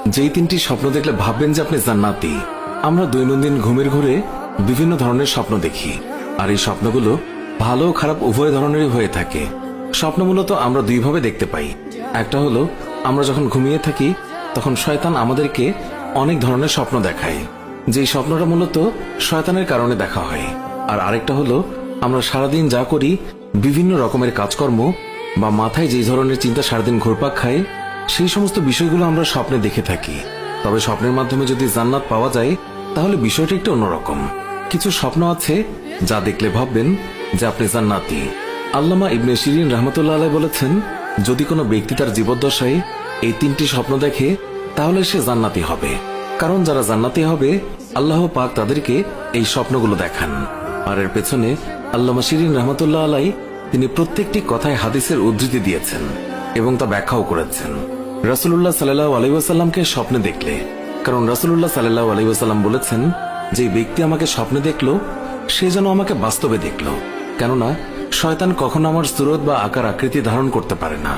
যেই তিনটি স্বপ্ন দেখলে ভাববেন যে আপনি জান্নাতি। আমরা দৈনন্দিন ঘুমের ঘরে বিভিন্ন ধরনের স্বপ্ন দেখি, আর এই স্বপ্নগুলো ভালো ও খারাপ উভয় ধরনেরই হয়ে থাকে। স্বপ্ন মূলত আমরা দুইভাবে দেখতে পাই। একটা হলো আমরা যখন ঘুমিয়ে থাকি তখন শয়তান আমাদেরকে অনেক ধরনের স্বপ্ন দেখায়, যেই স্বপ্নটা মূলত শয়তানের কারণে দেখা হয়। আর আরেকটা হলো আমরা সারাদিন যা করি, বিভিন্ন রকমের কাজকর্ম বা মাথায় যেই ধরনের চিন্তা সারাদিন ঘুরপাক খায়, সেই সমস্ত বিষয়গুলো আমরা স্বপ্নে দেখে থাকি। তবে স্বপ্নের মাধ্যমে যদি জান্নাত পাওয়া যায় তাহলে বিষয়টা একটু অন্যরকম। কিছু স্বপ্ন আছে যা দেখলে ভাববেন যে আপনি জান্নাতি। আল্লামা ইবনে শিরিন রহমতুল্লাহ আলাইহি বলেছেন, যদি কোনো ব্যক্তি তার জীবদ্দশায় এই তিনটি স্বপ্ন দেখে তাহলে সে জান্নাতি হবে। কারণ যারা জান্নাতি হবে আল্লাহ পাক তাদেরকে এই স্বপ্নগুলো দেখান। আর এর পেছনে আল্লামা শিরিন রহমতুল্লাহ আলাইহি তিনি প্রত্যেকটি কথায় হাদিসের উদ্ধৃতি দিয়েছেন এবং তা ব্যাখ্যাও করেছেন। রাসূলুল্লাহ সাল্লাল্লাহু আলাইহি ওয়াসাল্লামকে স্বপ্নে দেখলে, কারণ রাসূলুল্লাহ সাল্লাল্লাহু আলাইহি ওয়াসাল্লাম বলেছেন, যে ব্যক্তি আমাকে স্বপ্নে দেখলো সে যেন আমাকে বাস্তবে দেখলো, কেননা শয়তান কখনো আমার সুরত বা আকার আকৃতি ধারণ করতে পারে না।